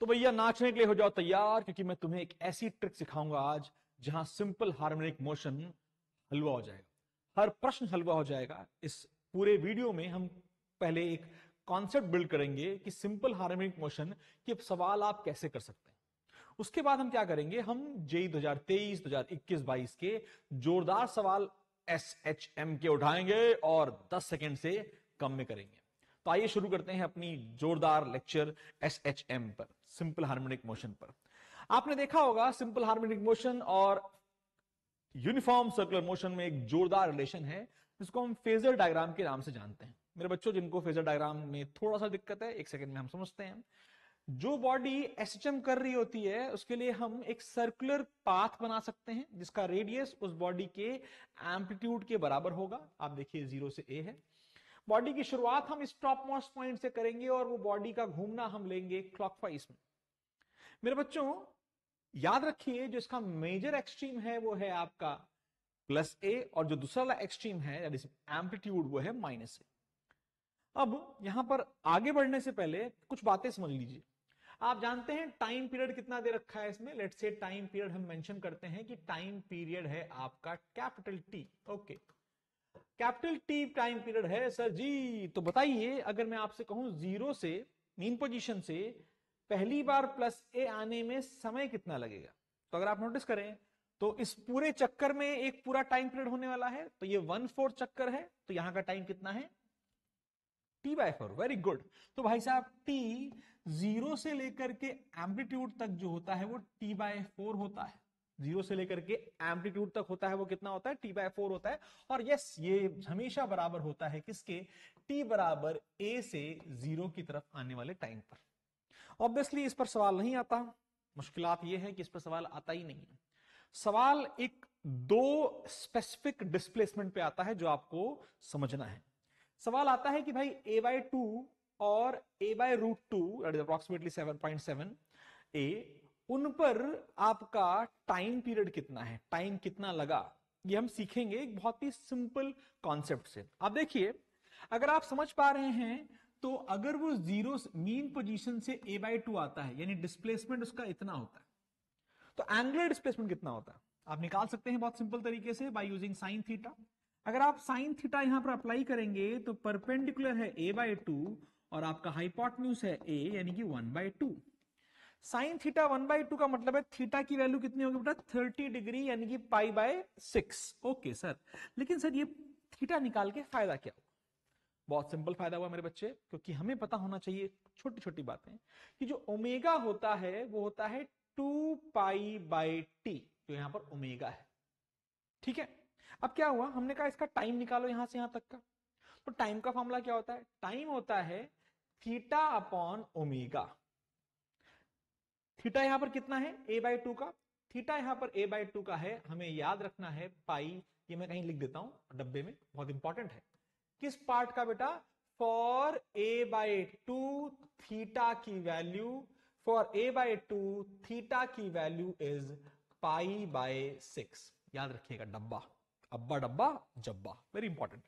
तो भैया नाचने के लिए हो जाओ तैयार, क्योंकि मैं तुम्हें एक ऐसी ट्रिक सिखाऊंगा आज जहां सिंपल हार्मोनिक मोशन हलवा हो जाएगा, हर प्रश्न हलवा हो जाएगा। इस पूरे वीडियो में हम पहले एक कॉन्सेप्ट बिल्ड करेंगे कि सिंपल हार्मोनिक मोशन के सवाल आप कैसे कर सकते हैं। उसके बाद हम क्या करेंगे, हम जेई 2023, 2021, 22 के जोरदार सवाल SHM के उठाएंगे और 10 सेकंड से कम में करेंगे। तो आइए शुरू करते हैं अपनी जोरदार लेक्चर SHM पर, सिंपल हार्मोनिक मोशन पर। आपने देखा होगा सिंपल हार्मोनिक मोशन और यूनिफॉर्म सर्कुलर मोशन में एक जोरदार रिलेशन है, जिसको हम फेजर डायग्राम के नाम से जानते हैं। मेरे बच्चों, जिनको फेजर डायग्राम में थोड़ा सा दिक्कत है, एक सेकंड में हम समझते हैं। जो बॉडी SHM कर रही होती है उसके लिए हम एक सर्कुलर पाथ बना सकते हैं जिसका रेडियस उस बॉडी के एम्पलीट्यूड के बराबर होगा। आप देखिए 0 से A है। बॉडी की शुरुआत हम इस टॉप मोस्ट पॉइंट से करेंगे और वो बॉडी का घूमना हम लेंगे क्लॉकवाइज में। मेरे बच्चों याद रखिए, जो इसका मेजर एक्सट्रीम है वो है आपका +A, और जो दूसरा वाला एक्सट्रीम है एम्पलीट्यूड वो है -A। अब यहां पर आगे बढ़ने से पहले कुछ बातें समझ लीजिए। आप जानते हैं टाइम पीरियड कितना दे रखा है इसमें। लेट्स से टाइम पीरियड हम मेंशन करते हैं कि टाइम पीरियड है आपका capital T। Okay, capital T time period है सर जी। तो बताइए, अगर मैं आपसे कहूं 0 से मीन पोजीशन से पहली बार +A आने में समय कितना लगेगा, तो अगर आप नोटिस करें तो इस पूरे चक्कर में एक पूरा टाइम पीरियड होने वाला है। तो ये 1/4 चक्कर है, तो यहां का टाइम कितना है, T/4। Very good. तो भाई साहब T 0 से लेकर के एम्पलीट्यूड तक जो होता है वो T/4 होता है। 0 से लेकर के एम्पलीट्यूड तक होता है वो कितना होता है, T/4 होता है। और यस, ये हमेशा बराबर होता है किसके, T बराबर A से 0 की तरफ आने वाले टाइम पर। ऑब्वियसली इस पर सवाल नहीं आता। मुश्किलात ये है कि इस पर सवाल आता ही नहीं है। सवाल एक दो स्पेसिफिक डिस्प्लेसमेंट पे आता है जो आपको समझना है। सवाल आता है कि भाई A/2 और A/√2 अप्रोक्सीमेटली 7.7 A, उन पर आपका टाइम पीरियड कितना है, टाइम कितना लगा, ये हम सीखेंगे एक बहुत ही सिंपल कॉन्सेप्ट से। आप देखिए, अगर आप समझ पा रहे हैं तो अगर वो 0 मीन पोजीशन से A/2 आता है, यानी डिस्प्लेसमेंट उसका इतना होता है, तो एंगुलर डिस्प्लेसमेंट कितना होता है आप निकाल सकते हैं बहुत सिंपल तरीके से बाय यूजिंग साइन थीटा। अगर आप साइन थीटा यहां पर अप्लाई करेंगे तो परपेंडिकुलर है A/2 और आपका हाइपोटेन्यूज है A, यानी कि 1/2। साइन थीटा 1/2 का मतलब है थीटा की वैल्यू कितनी होगी बेटा, 30 डिग्री, यानी कि π/6। ओके सर, लेकिन सर ये थीटा निकाल के फायदा क्या होगा। बहुत सिंपल फायदा हुआ मेरे बच्चे, क्योंकि हमें पता होना चाहिए छोटी छोटी बातें कि जो ओमेगा होता है वो होता है 2π/T, जो यहां पर ओमेगा है। ठीक है, अब क्या हुआ, हमने कहा इसका टाइम निकालो यहां से यहां तक का। तो टाइम का फॉर्मूला क्या होता है, टाइम होता है थीटा अपॉन ओमेगा। थीटा यहां पर कितना है, A/2 का। थीटा यहां पर A/2 का है, हमें याद रखना है पाई, ये मैं कहीं लिख देता हूं डब्बे में, बहुत इंपॉर्टेंट है। किस पार्ट का बेटा, फॉर A/2 थीटा की वैल्यू, फॉर A/2 थीटा की वैल्यू इज π/6। याद रखिएगा, डब्बा, अब्बा डब्बा जब्बा, वेरी इंपॉर्टेंट।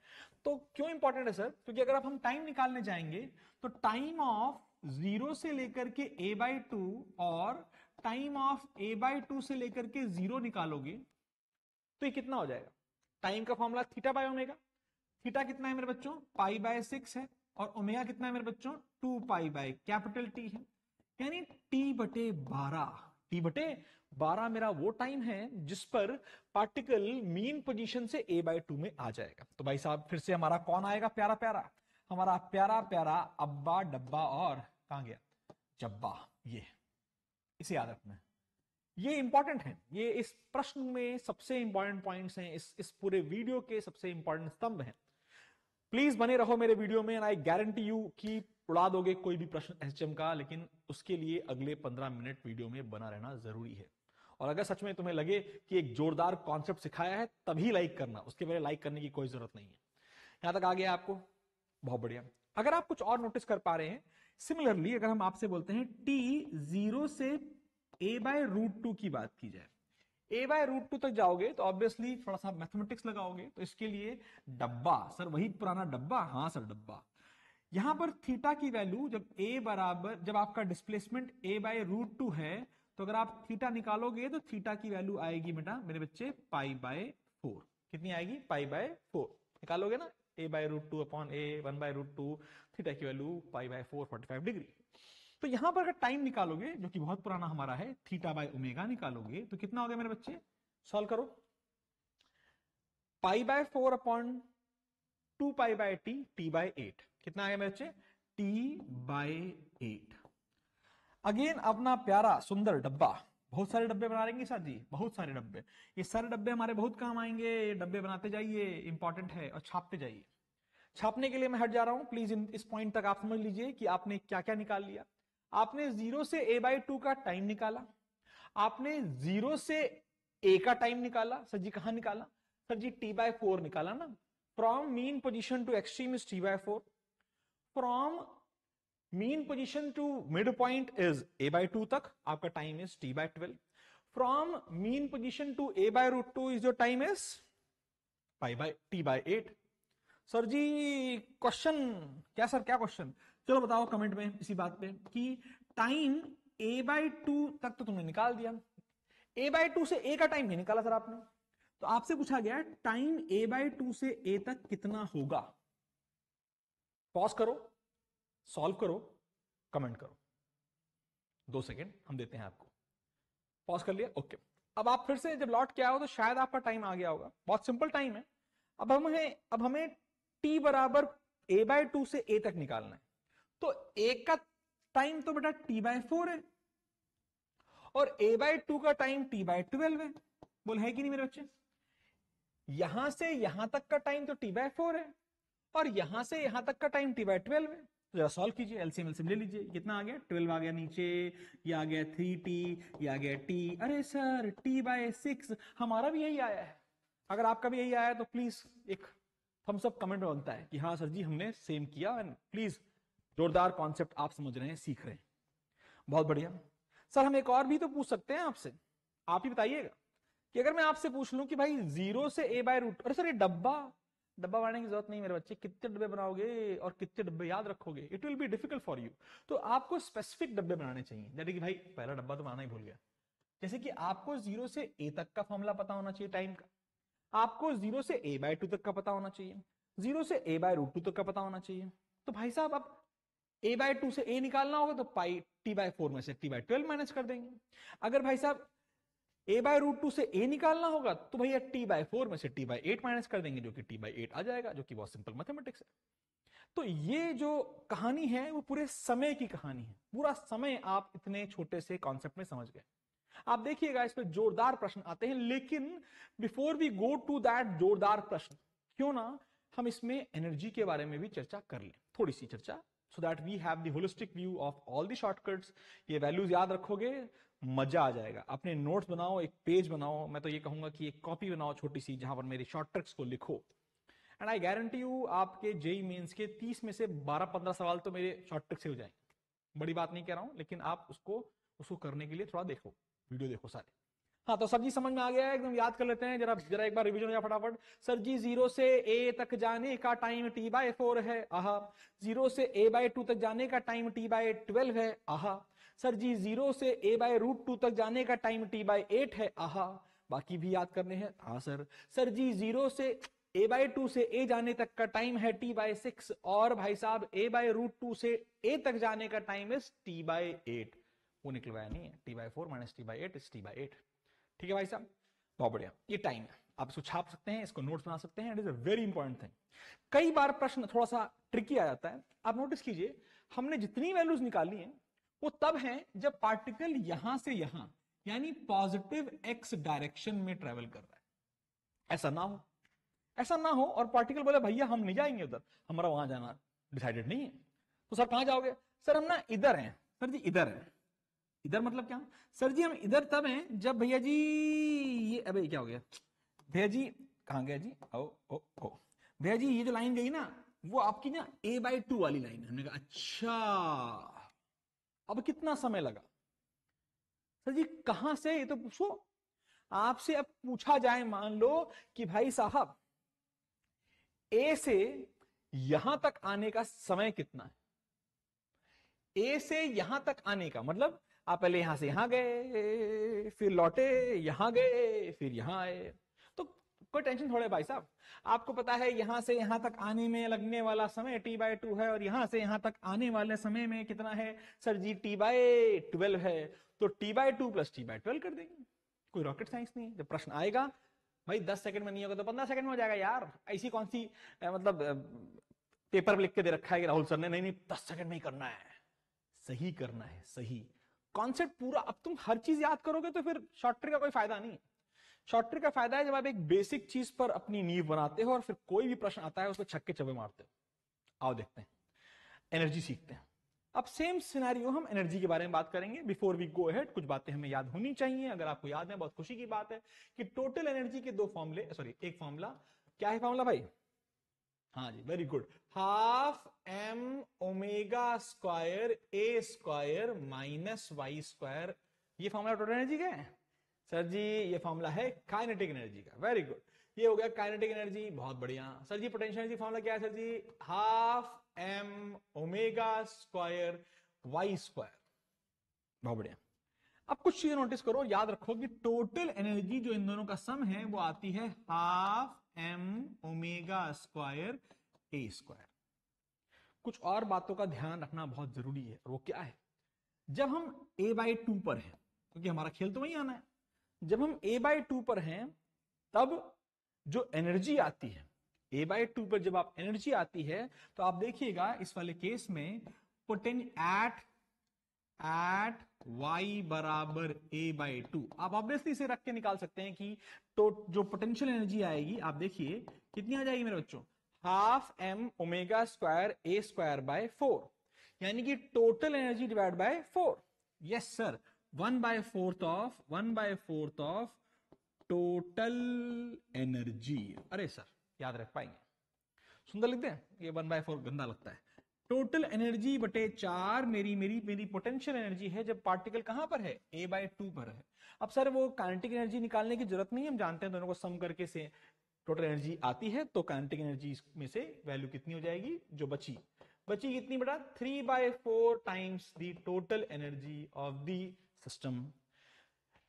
तो क्यों इंपॉर्टेंट है सर, क्योंकि अगर आप हम टाइम निकालने जाएंगे तो टाइम ऑफ 0 से लेकर के A/2 और टाइम ऑफ A/2 से लेकर के 0 निकालोगे तो ये कितना हो जाएगा। टाइम का formula theta by omega. Theta कितना है मेरे बच्चों, π/6 है, और ओमेगा कितना है मेरे बच्चों, 2π/T है, यानी T/12। T/12 मेरा वो टाइम है जिस पर पार्टिकल मीन पोजीशन से A/2 में आ जाएगा। तो भाई साहब फिर से हमारा कौन आएगा, प्यारा प्यारा, हमारा प्यारा प्यारा अब्बा डब्बा और कहां गया जब्बा। ये इसे याद रखना है, ये इंपॉर्टेंट है, ये इस प्रश्न में सबसे इंपॉर्टेंट पॉइंट्स हैं, इस पूरे वीडियो के सबसे इंपॉर्टेंट स्तंभ हैं। प्लीज बने रहो मेरे वीडियो में, एंड आई गारंटी यू कि उड़ा दोगे कोई भी प्रश्न SHM का, लेकिन उसके लिए अगले 15 मिनट वीडियो में बना रहना जरूरी है। और अगर सच में तुम्हें लगे कि एक जोरदार कॉन्सेप्ट सिखाया है तभी लाइक करना, उसके पहले लाइक करने की कोई जरूरत नहीं है। यहां तक आ गया आपको, बहुत बढ़िया। अगर आप कुछ और नोटिस कर पा रहे हैं, सिमिलरली अगर हम आपसे बोलते हैं T 0 से A/√2 की बात की जाए, A/√2 तक जाओगे तो ऑब्वियसली थोड़ा सा मैथमेटिक्स लगाओगे, तो इसके लिए डब्बा, सर वही पुराना डब्बा, हाँ सर डब्बा, यहां पर थीटा की वैल्यू जब आपका डिस्प्लेसमेंट a बाय रूट 2 है, तो अगर आप थीटा निकालोगे तो थीटा की वैल्यू आएगी बेटा मेरे बच्चे पाई बाय 4। कितनी आएगी? पाई बाय 4 निकालोगे ना, a by root 2 upon a 1 by root 2, theta की वैल्यू पाई बाय 4 45 डिग्री। तो यहां पर अगर टाइम निकालोगे जो कि बहुत पुराना हमारा है, थीटा बाय ओमेगा निकालोगे तो कितना हो गया मेरे बच्चे? सॉल्व करो। Pi by 4 upon 2 pi by T by 8, कितना आया मेरे बच्चे? T by 8। अगेन अपना प्यारा सुंदर डब्बा, बहुत सारे डब्बे बना लेंगे सर जी, बहुत सारे डब्बे। ये सारे डब्बे हमारे बहुत काम आएंगे, डब्बे बनाते जाइए, इंपॉर्टेंट है, और छापते जाइए। छापने के लिए मैं हट जा रहा हूं, प्लीज इस पॉइंट तक आप समझ लीजिए कि आपने क्या क्या निकाल लिया। आपने 0 से a बाई 2 का टाइम निकाला, आपने 0 से a का टाइम निकाला। सर जी कहां निकाला? सर जी t बाय 4 निकाला ना। From mean position to extreme is t by 4, from mean position to mid point is a by 2 तक आपका time is t by 12, from mean position to a by root 2 is your time is pi by t by 8। Sir ji question क्या? Sir क्या question? चलो बताओ comment में इसी बात पे कि टाइम a बाय 2 तक तो तुमने निकाल दिया, a बाय 2 से a का टाइम नहीं निकाला सर आपने। तो आपसे पूछा गया टाइम a बाय 2 से a तक कितना होगा? पॉज करो, सॉल्व करो, कमेंट करो। 2 सेकेंड हम देते हैं आपको। पॉज कर लिया? ओके। अब आप फिर से जब लौट के आओ तो शायद आपका टाइम आ गया होगा। बहुत सिंपल टाइम है। अब हमें t बराबर a बाय 2 से a तक निकालना है। तो a का टाइम तो बेटा t बाय 4 है और a बाय 2 का टाइम t बाय 12 है। बोल है कि नहीं मेरे बच्चे? यहां से यहां तक का टाइम तो t बाय 4 है और यहां से यहां तक का टाइम t बाय 12 है। तो जरा सॉल्व कीजिए, एलसीएम एलसीएम ले लीजिए। कितना आ गया? 12 आ गया नीचे, ये आ गया 3t, ये आ गया t। अरे सर t बाय 6 हमारा भी यही आया है। अगर आपका भी यही आया है तो प्लीज एक थम्स अप कमेंट में बनता है कि हाँ सर जी हमने सेम किया। एंड प्लीज जोरदार कॉन्सेप्ट आप समझ रहे हैं, सीख रहे हैं, बहुत बढ़िया। सर हम एक और भी तो पूछ सकते हैं आपसे, आप ही बताइएगा कि अगर मैं आपसे पूछ लूं कि भाई 0 से a बाय रूट, अरे सर ये डब्बा बनाने की जरूरत नहीं मेरे बच्चे, कितने डब्बे बनाओगे और कितने डब्बे याद रखोगे, it will be difficult for you. तो आपको स्पेसिफिक डब्बे बनाने चाहिए, जैसे कि भाई पहला डब्बा तो बनाना ही भूल गया। जैसे कि आपको 0 से a तक का फॉर्मूला पता होना चाहिए टाइम का, आपको 0 से a बाय 2 तक का पता होना चाहिए, 0 से a बाय रूट 2 तक का पता होना चाहिए। तो भाई साहब अब a बाय 2 से a निकालना होगा तो पाई t बाय 4 में से t बाय 12 माइनस कर देंगे। अगर भाई साहब a बाय रूट 2 से a निकालना होगा तो भैया t बाय 4 में से t बाय 8 माइनस कर देंगे, जो कि t बाय 8 आ जाएगा, जो कि बहुत सिंपल मैथमेटिक्स है। तो ये जो कहानी है वो पूरे समय की कहानी है। पूरा समय आप इतने छोटे से कॉन्सेप्ट में समझ गए। आप देखिएगा इस पे जोरदार प्रश्न आते हैं, लेकिन before we go to that जोरदार प्रश्न, क्यों ना हम इसमें एनर्जी के बारे में भी चर्चा कर लें, थोड़ी सी चर्चा, so that we have the holistic view of all the shortcuts. ये वैल्यूज याद रखोगे, मजा आ जाएगा। अपने नोट्स बनाओ, एक पेज बनाओ, मैं तो ये कहूंगा कि एक कॉपी बनाओ छोटी सी, जहां पर मेरी शॉर्टकट्स को लिखो। एंड आई गारंटी यू आपके जेई मेंस के 30 में से 12-15 सवाल तो मेरे शॉर्टकट से हो जाएंगे। बड़ी बात नहीं कह रहा हूं, लेकिन आप उसको करने के लिए थोड़ा देखो, वीडियो देखो सारे। हाँ तो सर जी समझ में आ गया है, एकदम याद कर लेते हैं जरा एक बार रिवीजन हो जाए फटाफट। सर जी 0 से a तक जाने का टाइम t बाय 4 है, आहा। 0 से a बाय 2 तक जाने का टाइम t बाय 12 है, आहा। सर जी 0 से a बाय रूट 2 तक जाने का टाइम t बाय 8 है, आहा। बाकी भी याद करने हैं, हाँ सर। सर जी 0 से a बाय 2 से a जाने तक का टाइम है t बाय 6, और भाई साहब a बाय रूट 2 से a तक जाने का टाइम इज t बाय 8। वो निकलवाया नहीं है, t by 4 minus t by 8 is t by 8। ठीक है भाई साहब, बहुत बढ़िया। ये टाइम है, आप इसको छाप सकते हैं, इसको नोट्स बना सकते हैं, it is a very important thing. कई बार प्रश्न थोड़ा सा ट्रिकी आ जाता है। आप नोटिस कीजिए हमने जितनी वैल्यूज निकाली हैं वो तब हैं जब पार्टिकल यहां से यहां यानी पॉजिटिव x डायरेक्शन में ट्रेवल कर रहा है। ऐसा ना हो और पार्टिकल बोले भैया हम नहीं जाएंगे उधर, हमारा वहां जाना डिसाइडेड नहीं है। तो सर कहां जाओगे? सर हम ना इधर हैं। सर जी इधर है। इधर मतलब क्या? सर जी हम इधर तब हैं जब भैया जी ये, अबे क्या हो गया भैया जी, कहां गया जी? ओ ओ ओ भैया जी ये जो लाइन गई ना वो आपकी ना a बाय 2 वाली लाइन है। हमने कहा अच्छा, अब कितना समय लगा? सर जी कहां से, ये तो पूछो। आपसे अब पूछा जाए, मान लो कि भाई साहब a से यहां तक आने का समय कितना है। ए से यहां तक आने का मतलब आप पहले यहां से यहां गए, फिर लौटे, यहां गए, फिर यहां आए, तो कोई टेंशन थोड़े भाई साहब। आपको पता है यहां से यहां तक आने में लगने वाला समय t/2 है, और यहां से यहां तक आने वाले समय में कितना है सर जी, t/12 है। तो t/2 प्लस t/12 कर देंगे, कोई रॉकेट साइंस नहीं है। जब प्रश्न आएगा भाई 10 सेकंड में नहीं होगा तो 15 सेकंड में हो जाएगा यार। ऐसी कौन सी मतलब पेपर लिख के दे रखा है कि राहुल सर ने, नहीं नहीं 10 सेकंड में ही करना है, सही करना है, सही कॉन्सेप्ट पूरा। अब तुम हर चीज याद करोगे तो फिर शॉर्ट ट्रिक का कोई फायदा नहीं। शॉर्ट ट्रिक का फायदा है जब आप एक बेसिक चीज पर अपनी नींव बनाते हो और फिर कोई भी प्रश्न आता है उसको छक्के चौके मारते हो। आओ देखते हैं, एनर्जी सीखते हैं। अब सेम सिनेरियो हम एनर्जी के बारे में बात करेंगे। बिफोर वी गो अहेड कुछ बातें हमें याद होनी चाहिए। अगर आपको याद है बहुत खुशी की बात है कि टोटल एनर्जी के दो फॉर्मूले, सॉरी एक फॉर्मूला, क्या है फॉर्मूला भाई? हाँ जी, very good, half M omega square A square minus Y square. ये फॉर्मूला टोटल एनर्जी का है सर जी, ये फॉर्मूला है काइनेटिक एनर्जी का। वेरी गुड, ये हो गया काइनेटिक एनर्जी, बहुत बढ़िया। Sir ji potential energy formula क्या है sir ji? Half M omega square Y square. बहुत बढ़िया। अब कुछ चीजें नोटिस करो, याद रखो कि टोटल एनर्जी जो इन दोनों का सम है वो आती है half M omega square A square. कुछ और बातों का ध्यान रखना बहुत जरूरी है, और वो क्या है? जब हम a/2 पर हैं, क्योंकि हमारा खेल तो वही आना है, जब हम a/2 पर हैं तब जो एनर्जी आती है a/2 पर, जब आप एनर्जी आती है तो आप देखिएगा इस वाले केस में एट y बराबर a/2, आप ऑब्वियसली इसे रख के निकाल सकते हैं कि तो जो पोटेंशियल एनर्जी आएगी आप देखिए कितनी आ जाएगी मेरे बच्चों, half M omega square A square by 4, यानी कि total energy divide by 4। Yes sir, 1/4 of total energy. अरे सर याद रख पाएंगे? सुंदर लिखते हैं, ये 1/4 गंदा लगता है। टोटल एनर्जी बटे 4 मेरी मेरी मेरी पोटेंशियल एनर्जी है जब पार्टिकल कहां पर है? a/2 पर है। अब सर वो काइनेटिक एनर्जी निकालने की जरूरत नहीं है, हम जानते हैं दोनों को सम करके से टोटल एनर्जी आती है। तो काइनेटिक एनर्जी में से वैल्यू कितनी हो जाएगी जो बची? बची कितनी बेटा? 3/4 times the total energy of the system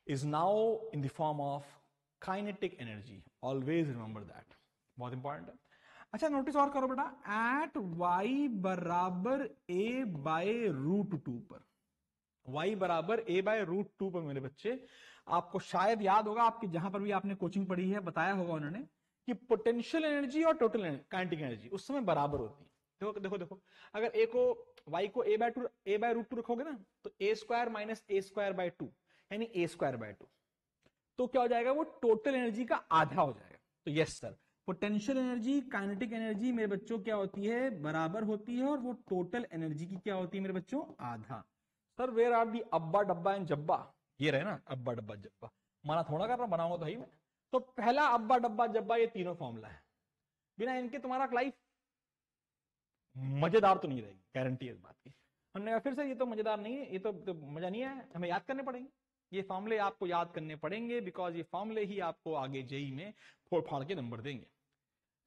is now in the form of kinetic energy. Always remember that, बहुत इंपॉर्टेंट है। अच्छा नोटिस और करो बेटा, एट y बराबर a/√2 पर, y बराबर a/√2 पर मेरे बच्चे, आपको शायद याद होगा, आपकी जहां पर भी आपने कोचिंग पढ़ी है बताया होगा उन्होंने कि पोटेंशियल एनर्जी और टोटल काइनेटिक एनर्जी उस समय बराबर होती है। देखो देखो देखो, अगर a को y को a/√2 रखोगे ना तो a square minus a square by 2 यानी a स्क्वायर बाय 2, तो क्या हो जाएगा? वो टोटल एनर्जी का आधा हो जाएगा। तो yes sir, potential energy kinetic energy मेरे बच्चों क्या होती है? बराबर होती है, और वो टोटल एनर्जी की क्या होती है मेरे बच्चों? आधा। सर वेयर आर दी अब्बा डब्बा एंड जब्बा? ये रहे ना अब्बा डब्बा जब्बा, माना थोड़ा कर रहा बनाऊंगा तो ही मैं। तो पहला अब्बा डब्बा जब्बा, ये तीनों फॉर्मूला है, बिना इनके तुम्हारा लाइफ मजेदार तो नहीं रहेगी, गारंटी है इस बात की। हमने कहा फिर से ये तो मजेदार नहीं है, ये तो मजा नहीं है, हमें याद करने पड़ेंगे ये फॉर्मूले, आपको याद करने पड़ेंगे, बिकॉज ये फॉर्मूले ही आपको आगे जेई में फोड़ फाड़ के नंबर देंगे।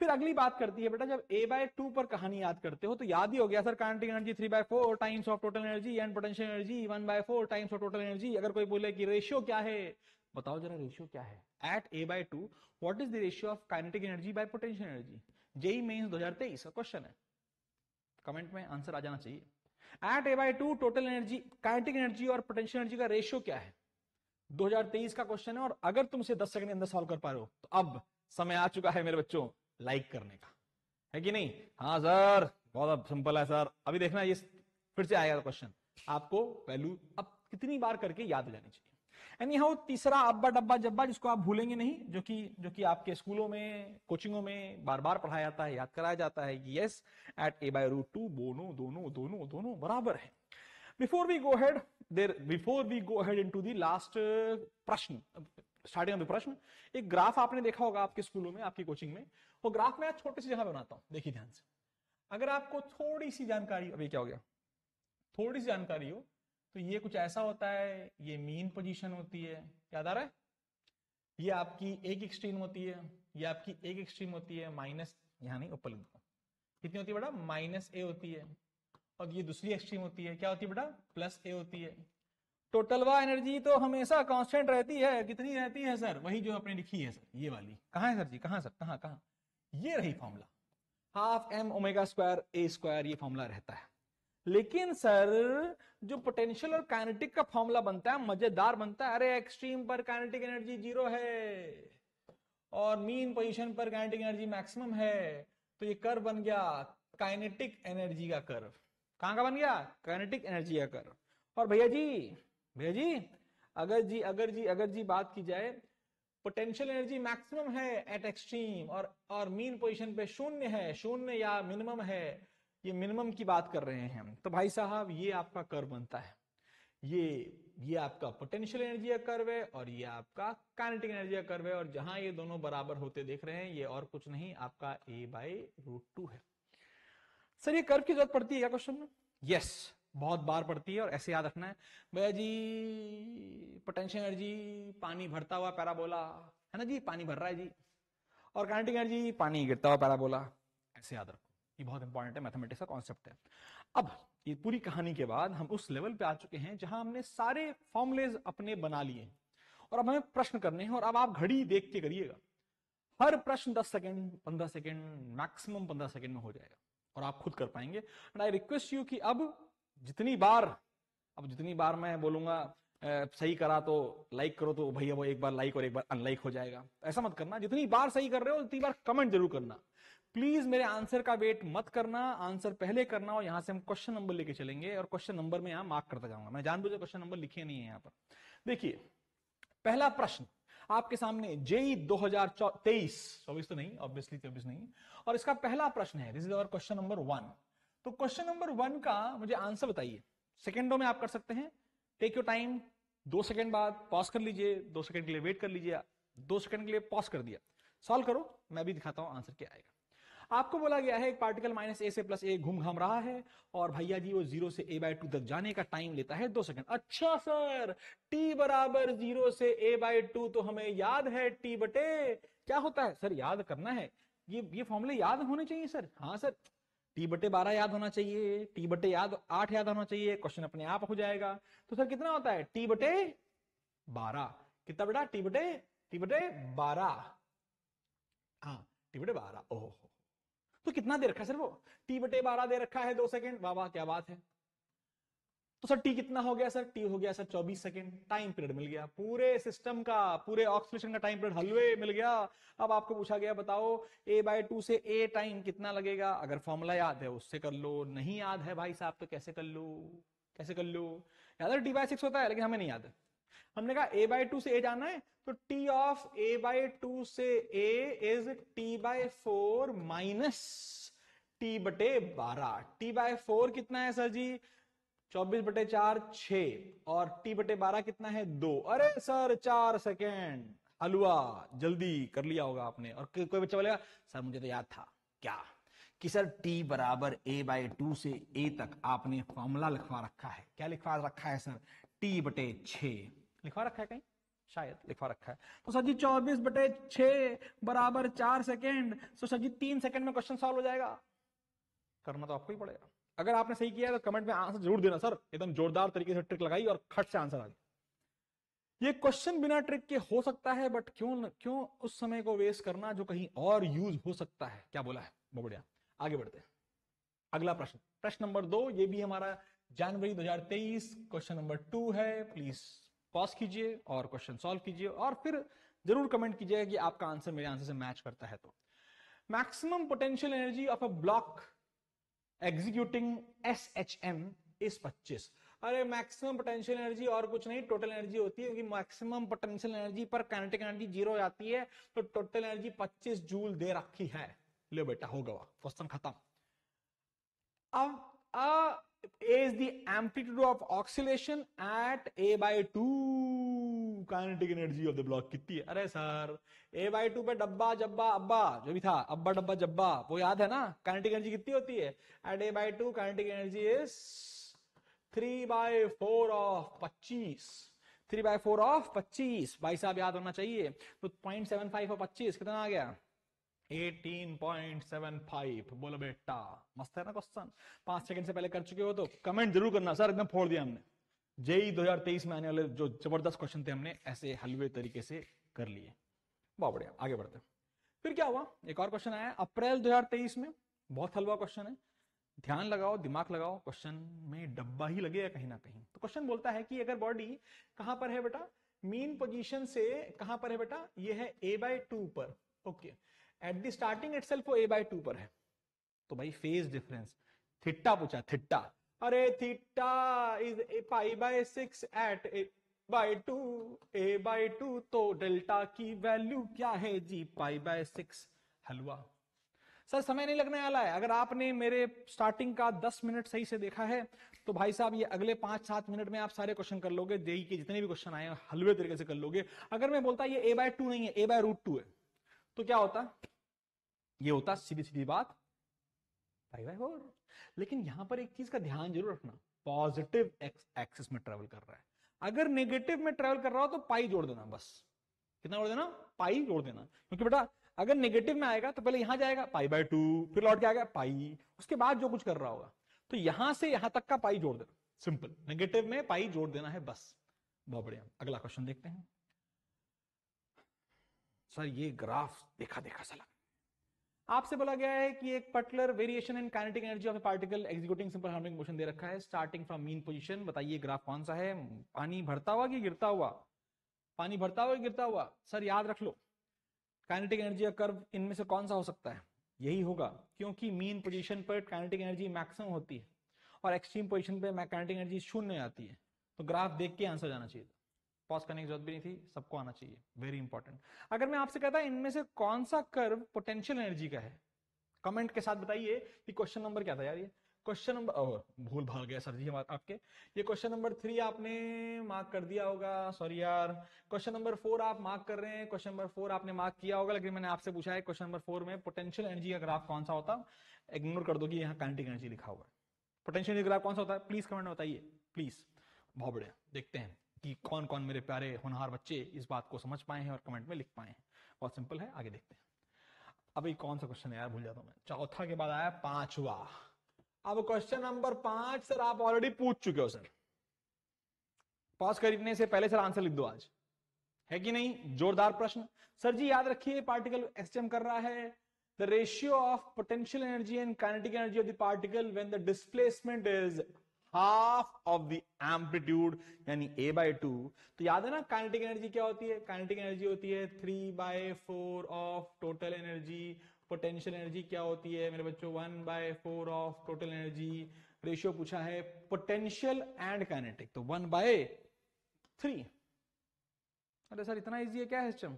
फिर अगली बात करती है बेटा, जब a/2 पर कहानी याद करते हो तो याद ही हो गया sir, kinetic energy 3/4 times of total energy and potential energy 1/4 times of total energy. अगर कोई बोले कि रेशियो क्या है, बताओ जरा रेशियो क्या है? At a/2 what is the ratio of kinetic energy by potential energy? JEE Mains 2023 का क्वेश्चन है, कमेंट में आंसर आ जाना चाहिए। At a/2 total energy, kinetic energy और पोटेंशियल एनर्जी का रेशियो क्या है? 2023 का क्वेश्चन है, और अगर तुम इसे 10 सेकंड के अंदर सॉल्व कर पा रहे हो तो अब समय आ चुका है मेरे बच्चों लाइक करने का, है कि नहीं? हाँ सर बहुत सिंपल है सर, अभी देखना ये फिर से आएगा क्वेश्चन, आपको वैल्यू अब कितनी बार करके याद हो जानी चाहिए। एनी हाउ तीसरा अब्बा डब्बा जब्बा, जिसको आप भूलेंगे नहीं, जो कि आपके स्कूलों में कोचिंगों में बार बार पढ़ाया जाता है, याद कराया जाता है कि यस एट a/√2 दोनों दोनों दोनों दोनों बराबर है। Before we go ahead into the last प्रश्न, स्टार्टिंग ऑफ द प्रश्न, एक ग्राफ आपने देखा होगा आपके स्कूलों में, आपकी कोचिंग में। वो ग्राफ में आज छोटी सी जगह बनाता हूं, देखिए ध्यान से। अगर आपको थोड़ी सी जानकारी, अभी क्या हो गया, थोड़ी सी जानकारी हो तो ये कुछ ऐसा होता है, ये मीन पोजीशन होती है, याद आ रहा है? ये आपकी एक एक्सट्रीम होती है, ये आपकी एक एक्सट्रीम होती है, माइनस, यहां नहीं ऊपर लिख दो, कितनी होती है बेटा, माइनस ए होती है, और ये दूसरी एक्सट्रीम होती है, क्या होती है बेटा, प्लस ए होती है। टोटल वा एनर्जी तो हमेशा कांस्टेंट रहती है, कितनी रहती है सर, वही जो आपने लिखी है सर, ये वाली। कहाँ है सर जी, कहाँ सर, कहाँ कहाँ, ये रही formula, half M omega square A square, ये फॉर्मूला रहता है। लेकिन सर जो पोटेंशियल और काइनेटिक का फॉर्मूला बनता है मजेदार बनता है। अरे एक्सट्रीम पर काइनेटिक एनर्जी 0 है और मीन पोजीशन पर काइनेटिक एनर्जी मैक्सिमम है, तो ये कर्व बन गया काइनेटिक एनर्जी का कर्व। कहां का बन गया, काइनेटिक एनर्जी का कर्व। और भैया जी अगर जी बात की जाए, पोटेंशियल एनर्जी मैक्सिमम है एट एक्सट्रीम और मीन पोजीशन पे शून्य है, शून्य या मिनिमम है, ये मिनिमम की बात कर रहे हैं हम, तो भाई साहब ये आपका कर्व बनता है। ये आपका पोटेंशियल एनर्जी का कर्व है और ये आपका काइनेटिक एनर्जी का कर्व है, और जहां ये दोनों बराबर होते देख रहे हैं, ये और कुछ नहीं आपका a/√2 है। सर ये कर्व की जरूरत पड़ती है क्या क्वेश्चन में? यस, बहुत बार पड़ती है, और ऐसे याद रखना है भैया जी, पोटेंशियल एनर्जी पानी भरता हुआ पैराबोला है ना जी, पानी भर रहा है जी, और काइनेटिक एनर्जी पानी गिरता हुआ पैराबोला, ऐसे याद रखो, ये बहुत इंपॉर्टेंट है, मैथमेटिक्स का कॉन्सेप्ट है। अब ये पूरी कहानी के बाद हम उस लेवल पे आ चुके हैं जहां हमने सारे फॉर्मूलेज अपने बना लिए, और अब हमें प्रश्न करने हैं, और अब आप घड़ी देख के करिएगा, हर प्रश्न 10 सेकंड 15 सेकंड मैक्सिमम 15 सेकंड में हो जाएगा, और आप खुद कर पाएंगे। एंड आई रिक्वेस्ट यू कि अब जितनी बार मैं बोलूंगा सही करा तो लाइक करो, तो भैया वो एक बार लाइक और एक बार अनलाइक हो जाएगा, ऐसा मत करना। जितनी बार सही कर रहे हो उतनी बार कमेंट जरूर करना। प्लीज मेरे आंसर का वेट मत करना, आंसर पहले करना, और यहां से हम क्वेश्चन नंबर लेके चलेंगे, और क्वेश्चन नंबर में यहां मार्क करता जाऊंगा। मैं जानबूझकर क्वेश्चन नंबर लिखे नहीं है यहां पर। देखिए पहला प्रश्न आपके सामने, जेई 2023, 24 तो नहीं, ऑब्वियसली 24 नहीं, और इसका पहला प्रश्न है, this is our question number 1। तो क्वेश्चन नंबर 1 का मुझे आंसर बताइए, सेकेंडों में आप कर सकते हैं, टेक योर टाइम, 2 सेकंड बाद पॉज कर लीजिए, 2 सेकंड के लिए वेट कर लीजिए, 2 सेकंड के लिए पॉज कर दिया, सॉल्व करो, मैं भी दिखाता हूं आंसर क्या आएगा। आपको बोला गया है एक पार्टिकल माइनस ए से प्लस ए घूम घाम रहा है, और भैया जी वो 0 से a/2 तक जाने का टाइम लेता है 2 सेकंड। अच्छा सर, t बराबर 0 से a/2 तो हमें याद है, t बटे क्या होता है सर, याद करना है, ये फॉर्मूले याद होने चाहिए सर। हाँ सर, t बटे 12 याद होना चाहिए, t बटे 8 याद होना चाहिए, क्वेश्चन अपने आप हो जाएगा। तो सर कितना होता है, t बटे 12, कितना बेटा, t बटे 12, हाँ t बटे 12, ओहो, तो कितना दे रखा है सर, वो t बटे 12 दे रखा है, 2 सेकंड, वाह वाह क्या बात है। तो सर t कितना हो गया सर, t हो गया सर 24 सेकंड, टाइम पीरियड मिल गया, पूरे सिस्टम का, पूरे ऑक्सीलेशन का टाइम पीरियड हलवे मिल गया। अब आपको पूछा गया बताओ a/2 से a टाइम कितना लगेगा, अगर फॉर्मूला याद है उससे कर लो, नहीं याद है भाई साहब तो कैसे कर लो, याद है t/6 होता है, लेकिन हमें नहीं याद है। हमने कहा a/2 से a जाना है, तो t ऑफ a/2 से a is t/4 minus t बटे 12। t/4 कितना है सर जी, 24 बटे 4 6, और t बटे 12 कितना है 2। अरे सर 4 सेकेंड, हलवा जल्दी कर लिया होगा आपने। और कोई बच्चा बोलेगा सर मुझे तो याद था क्या, कि सर t बराबर a/2 से a तक आपने फॉर्मूला लिखवा रखा है। क्या लिखवा रखा है सर, t बटे 6 लिखवा रखा है कहीं, शायद लिखवा रखा है। तो सर जी 24 बटे 6 बराबर 4 सेकेंड, तो सर जी 3 सेकेंड में क्वेश्चन सॉल्व हो जाएगा। करना तो आपको ही पड़ेगा। अगर आपने सही किया तो कमेंट में आंसर जरूर देना सर, एकदम जोरदार तरीके से ट्रिक लगाई और खट से आंसर आ गया। ये क्वेश्चन बिना ट्रिक के हो सकता है, बट क्यों उस समय को वेस्ट करना जो कहीं और यूज हो सकता है। क्या बोला है, बहुत बढ़िया, आगे बढ़ते हैं। अगला प्रश्न, प्रश्न नंबर 2, ये भी हमारा जनवरी 2023 क्वेश्चन नंबर 2 है। प्लीज पॉज कीजिए और क्वेश्चन सॉल्व कीजिए, और फिर जरूर कमेंट कीजिएगा कि आपका आंसर मेरे आंसर से मैच करता है। तो maximum potential energy of a block executing SHM is 25। अरे मैक्सिमम पोटेंशियल एनर्जी और कुछ नहीं, टोटल एनर्जी होती है, क्योंकि मैक्सिमम पोटेंशियल एनर्जी पर काइनेटिक एनर्जी 0 आती है, तो टोटल एनर्जी 25 जूल दे रखी है। लो बेटा हो गया, क्वेश्चन खत्म। अब is the amplitude of oscillation at a/2, kinetic energy of the block कितनी है। अरे सर a/2 पे डब्बा जब्बा अब्बा जो भी था, अब्बा डब्बा जब्बा, वो याद है ना, काइनेटिक एनर्जी कितनी होती है at a/2, kinetic energy is 3/4 of 25, 3/4 of 25 भाई साहब याद होना चाहिए। तो 0.75 और 25 कितना आ गया, 18.75। बोलो बेटा, मस्त है ना क्वेश्चन। 5 सेकंड से पहले कर चुके हो तो कमेंट जरूर करना, सर एकदम फोड़ दिया हमने। जेई 2023 में आने वाले जो जबरदस्त क्वेश्चन थे हमने ऐसे हलवे तरीके से कर लिए। बहुत बढ़िया, आगे बढ़ते हैं। फिर क्या हुआ, एक और क्वेश्चन आया अप्रैल 2023 में। बहुत हलवा क्वेश्चन है, ध्यान लगाओ, दिमाग लगाओ, क्वेश्चन में डब्बा ही लगेगा कहीं ना कहीं। तो क्वेश्चन बोलता है कि अगर बॉडी कहां पर है बेटा, मीन पोजीशन से कहां पर है बेटा, ये है a/2 पर। Okay, at the starting itself वो a/2 पर है। तो भाई फेज डिफरेंस थीटा पूछा, थीटा। अरे थीटा इज π/6 एट a/2 तो डेल्टा की वैल्यू क्या है जी, π/6। हलवा सर, समय नहीं लगने वाला है। अगर आपने मेरे स्टार्टिंग का 10 मिनट सही से देखा है तो भाई साहब ये अगले 5-7 मिनट में आप सारे क्वेश्चन कर लोगे। जेई के जितने भी क्वेश्चन आए हलवे तरीके से कर लोगे। अगर मैं बोलता ये a/2 नहीं है, a/√2 है, तो क्या होता, ये होता सीधी सीधी बात π/4। लेकिन यहां पर एक चीज का ध्यान जरूर रखना, पॉजिटिव एक्सिस में ट्रेवल कर रहा है। अगर नेगेटिव में ट्रेवल कर रहा हो तो पाई जोड़ देना बस। कितना जोड़ देना, पाई जोड़ देना। क्योंकि बेटा अगर नेगेटिव में आएगा तो पहले यहां जाएगा π/2, फिर लौट के आएगा पाई, उसके बाद जो कुछ कर रहा होगा। तो यहां से यहां तक का पाई जोड़ देना, सिंपल। नेगेटिव में पाई जोड़ देना है बस। बहुत बढ़िया, अगला क्वेश्चन देखते हैं। सर ये ग्राफ देखा देखा सा लगा। आपसे बोला गया है कि एक particular variation in kinetic energy of a particle executing simple harmonic motion दे रखा है स्टार्टिंग फ्रॉम मीन पोजीशन। बताइए ग्राफ कौन सा है, पानी भरता हुआ कि गिरता हुआ, पानी भरता हुआ गिरता हुआ। सर याद रख लो, काइनेटिक एनर्जी का कर्व इनमें से कौन सा हो सकता है, यही होगा। क्योंकि मीन पोजीशन पर काइनेटिक एनर्जी मैक्सिमम होती है और एक्सट्रीम पोजीशन पे काइनेटिक एनर्जी शून्य आती है। तो ग्राफ देख के आंसर जाना चाहिए, पॉज करने की जरूरत भी नहीं थी, सबको आना चाहिए, वेरी इंपॉर्टेंट। अगर मैं आपसे कहता इनमें से कौन सा कर्व पोटेंशियल एनर्जी का है, कमेंट के साथ बताइए कि क्वेश्चन नंबर क्या था यार। ये क्वेश्चन नंबर, भूल भाल गया सर जी आपके, ये क्वेश्चन नंबर 3 आपने मार्क कर दिया होगा, सॉरी यार। क्वेश्चन नंबर 4 आप मार्क कर रहे हैं, क्वेश्चन नंबर 4 आपने मार्क किया होगा, लेकिन मैंने आपसे पूछा है क्वेश्चन नंबर 4 में पोटेंशियल एनर्जी का ग्राफ कौन सा होता। इग्नोर कर दो कि यहाँ काइनेटिक एनर्जी लिखा हुआ है। पोटेंशियल एनर्जी ग्राफ कौन सा होता है, प्लीज कमेंट में बताइए प्लीज। बहुत बढ़िया, देखते हैं कि कौन कौन मेरे प्यारे होनहार बच्चे इस बात को समझ पाए हैं और कमेंट में लिख पाए हैं। बहुत सिंपल है, आगे देखते हैं। अभी कौन सा क्वेश्चन है यार, भूल जाता हूं मैं। चौथा के बाद आया पांचवा। अब क्वेश्चन नंबर 5 सर आप ऑलरेडी पूछ चुके हो सर। पॉज करने से पहले सर आंसर लिख दो आज, है कि नहीं। जोरदार प्रश्न सर जी, याद रखिए पार्टिकल एसटीएम कर रहा है the ratio of potential energy and kinetic energy of the particle when the displacement is half of the amplitude, यानी a/2। तो याद है ना काइनेटिक एनर्जी क्या होती है, काइनेटिक एनर्जी होती है 3/4 of total energy. Potential energy क्या होती है मेरे बच्चों, 1/4 ऑफ टोटल एनर्जी। रेशियो पूछा है पोटेंशियल एंड काइनेटिक, तो 1/3। अरे सर इतना इजी है क्या एसएचएम,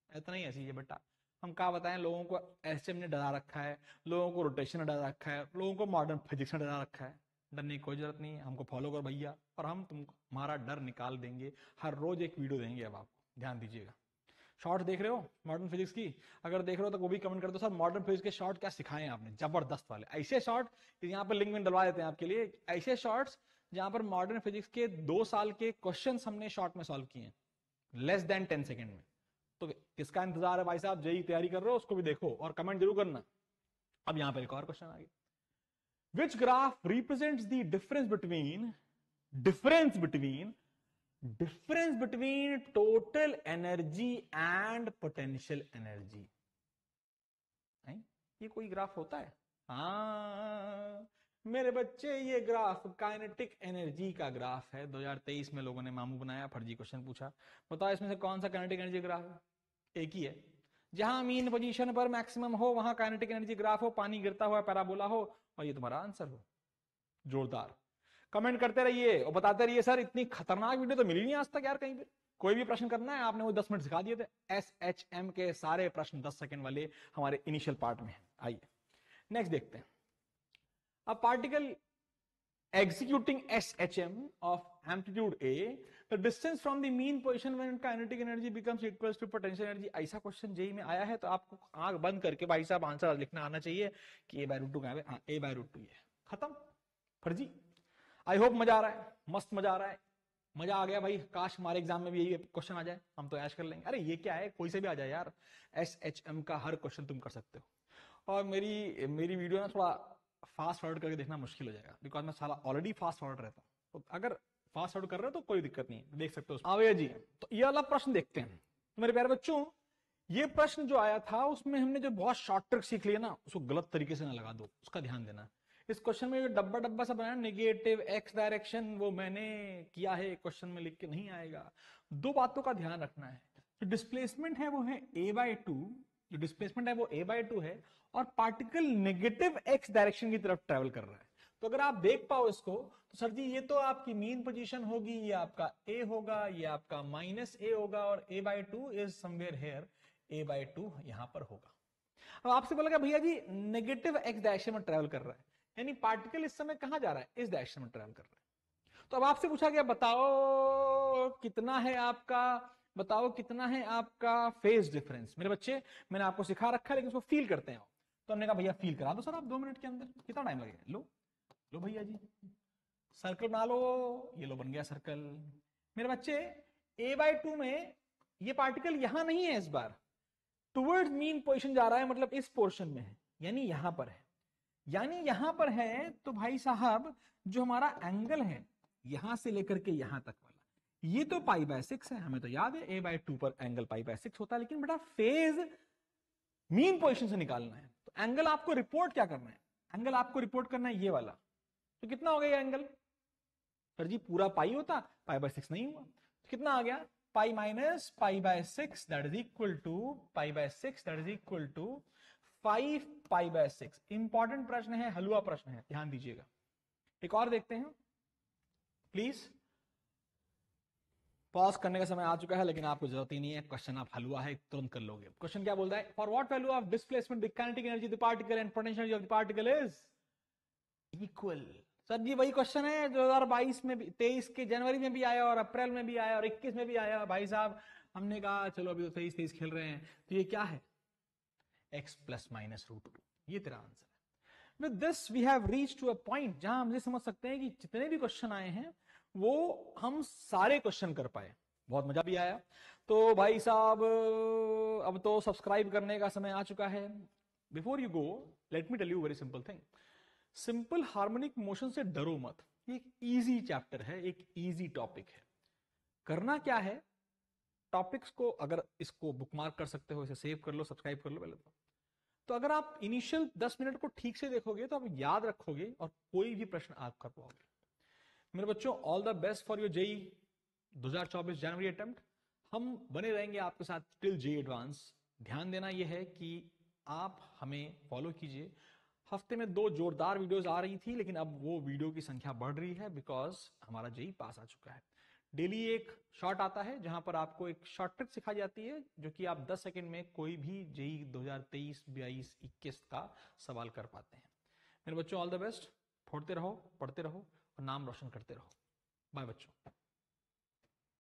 इतना ही ऐसी है बेटा। हम क्या बताएं, लोगों को एसएचएम ने डरा रखा है, लोगों को रोटेशन ने डरा रखा है, लोगों को मॉडर्न फिजिक्स ने डरा रखा है। डरने की कोई जरूरत नहीं है, हमको फॉलो करो भैया और हम तुम्हारा डर निकाल देंगे। हर रोज एक वीडियो देंगे अब आपको, ध्यान दीजिएगा। शॉर्ट देख रहे हो मॉडर्न फिजिक्स की, अगर देख रहे हो तो वो भी कमेंट कर दो सर मॉडर्न फिजिक्स के शॉर्ट क्या सिखाए आपने, जबरदस्त वाले ऐसे शॉर्ट। यहाँ पर लिंक में डलवा देते हैं आपके लिए, ऐसे शॉर्ट्स जहां पर मॉडर्न फिजिक्स के 2 साल के क्वेश्चन हमने शॉर्ट में सॉल्व किए हैं, लेस देन 10 सेकेंड में। तो किसका इंतजार है भाई साहब, जेई तैयारी कर रहे हो उसको भी देखो और कमेंट जरूर करना। अब यहां पर एक और क्वेश्चन आ गया, which graph represents the difference between total energy and potential energy। ये कोई ग्राफ होता है, हाँ मेरे बच्चे ये ग्राफ काइनेटिक एनर्जी का ग्राफ है। 2023 में लोगों ने मामू बनाया, फर्जी क्वेश्चन पूछा, बताओ इसमें से कौन सा काइनेटिक एनर्जी ग्राफ है। एक ही है, जहां मीन पोजीशन पर मैक्सिमम हो वहां काइनेटिक एनर्जी ग्राफ हो, पानी गिरता हुआ पैराबोला हो और ये तुम्हारा आंसर हो। जोरदार, कमेंट करते रहिए और बताते रहिए सर इतनी खतरनाक वीडियो तो मिली नहीं आज तक यार कहीं पे। कोई भी प्रश्न करना है आपने वो 10 मिनट सिखा दिए थे। एसएचएम के सारे प्रश्न 10 सेकंड वाले हमारे इनिशियल पार्ट में। आइए नेक्स्ट देखते हैं। अब particle executing SHM of amplitude A, the distance from the mean position when kinetic energy becomes equals to potential energy। ऐसा क्वेश्चन जेई में आया है तो आपको आंख बंद करके भाई साहब आंसर लिखना आना चाहिए कि a/√2 का है। हाँ a/√2 है, खत्म, फर्जी। आई होप मजा आ रहा है, मस्त मजा आ रहा है, मजा आ गया भाई, काश हमारे एग्जाम में भी यही क्वेश्चन आ जाए, हम तो ऐश कर लेंगे। अरे ये क्या है, कोई से भी आ जाए यार, SHM का हर क्वेश्चन तुम कर सकते हो। और मेरी वीडियो ना थोड़ा फास्ट फॉरवर्ड करके देखना मुश्किल हो जाएगा, बिकॉज मैं साला ऑलरेडी फास्ट फॉरवर्ड रहता हूँ। तो अगर फास्ट फॉरवर्ड कर रहे हो तो कोई दिक्कत नहीं है, देख सकते हो। हाँ भैया जी, तो ये वाला प्रश्न देखते हैं। तो मेरे प्यारे बच्चों, ये प्रश्न जो आया था उसमें हमने जो बहुत शॉर्ट ट्रिक सीख लिया ना, उसको गलत तरीके से ना लगा दो, उसका ध्यान देना। इस क्वेश्चन में जो डब्बा डब्बा सा बनाया नेगेटिव एक्स डायरेक्शन, वो मैंने किया है, क्वेश्चन में लिख के नहीं आएगा। दो बातों का ध्यान रखना है, जो डिस्प्लेसमेंट है वो है a/2, जो डिस्प्लेसमेंट है वो a/2 है, और पार्टिकल नेगेटिव एक्स डायरेक्शन की तरफ ट्रेवल कर रहा है। तो अगर आप देख पाओ इसको, तो सर जी ये तो आपकी मीन पोजीशन होगी, ये आपका a होगा, ये आपका -a होगा, और a/2 is somewhere here, a/2 यहां पर होगा। अब आपसे बोला गया भैया जी नेगेटिव एक्स डायरेक्शन में ट्रेवल कर रहा है, यानी पार्टिकल इस समय कहां जा रहा है, इस डायरेक्शन में ट्रेवल कर रहा है। तो अब आपसे पूछा गया बताओ कितना है आपका, बताओ कितना है आपका फेज डिफरेंस। मेरे बच्चे, मैंने आपको सिखा रखा है, लेकिन उसको फील करते हैं। तो हमने कहा भैया फील करा दो सर आप 2 मिनट के अंदर, कितना टाइम लगेगा। लो लो भैया जी, सर्कल बना लो, ये लो बन गया सर्कल। मेरे बच्चे, a/2 में ये पार्टिकल यहां नहीं है, इस बार टुवर्ड्स मीन पोजीशन जा रहा है, मतलब इस पोर्शन में है, यानी यहां पर है। यानी यहां पर है तो भाई साहब जो हमारा एंगल है यहां से लेकर के यहां तक वाला, ये तो π/6 है, हमें तो याद है a/2 पर एंगल π/6 होता है। लेकिन बेटा फेज मीन पोजीशन से निकालना है, तो एंगल आपको रिपोर्ट क्या करना है, एंगल आपको रिपोर्ट करना है ये वाला। तो कितना हो गया ये एंगल, सर जी पूरा पाई होता, π/6 नहीं हुआ, तो कितना आ गया, pi minus π/6 that is equal to π/6 that is equal to 5π/6। Important प्रश्न है, हलवा प्रश्न है, ध्यान दीजिएगा। एक और देखते हैं प्लीज। पॉज करने का समय आ चुका है, लेकिन आपको जरूरत ही नहीं है, क्वेश्चन आप हलवा है तुरंत कर लोगे। क्वेश्चन क्या बोलता है, for what value of displacement the kinetic energy of the particle and potential energy of the particle is equal. Sir ji वही क्वेश्चन है 2022 में भी, 23 के जनवरी में भी आया, और अप्रैल में भी आया, और 21 में भी आया। भाई साहब हमने कहा चलो अभी तो 23 खेल रहे हैं, तो ये क्या है, x + -√2, ये तेरा आंसर है। With this we have reached to a point जहां हम ये समझ सकते हैं कि जितने भी क्वेश्चन आए हैं वो हम सारे क्वेश्चन कर पाए, बहुत मजा भी आया। तो भाई साहब अब तो सब्सक्राइब करने का समय आ चुका है। Before you go, let me tell you very simple thing. Simple harmonic motion से डरो मत, एक इजी चैप्टर है, एक इजी टॉपिक है। करना क्या है, टॉपिक्स को अगर इसको बुकमार्क कर सकते हो, इसे सेव कर लो, सब्सक्राइब कर लो पहले तो अगर आप इनिशियल 10 मिनट को ठीक से देखोगे तो आप याद रखोगे और कोई भी प्रश्न आप कर पाओगे। मेरे बच्चों, all the best for your JEE 2024 जनवरी अटेम्प्ट। हम बने रहेंगे आपके साथ टिल जेई एडवांस। ध्यान देना यह है कि आप हमें फॉलो कीजिए। हफ्ते में 2 जोरदार वीडियोस आ रही थी, लेकिन अब वो वीडियो की संख्या बढ़ रही है बिकॉज हमारा जेई पास आ चुका है। डेली एक शॉर्ट आता है जहां पर आपको एक शॉर्ट ट्रिक सिखाई जाती है, जो कि आप 10 सेकंड में कोई भी जेई 2023, 22, 21 का सवाल कर पाते हैं। मेरे बच्चों ऑल द बेस्ट, फोड़ते रहो, पढ़ते रहो और नाम रोशन करते रहो। बाय बच्चों।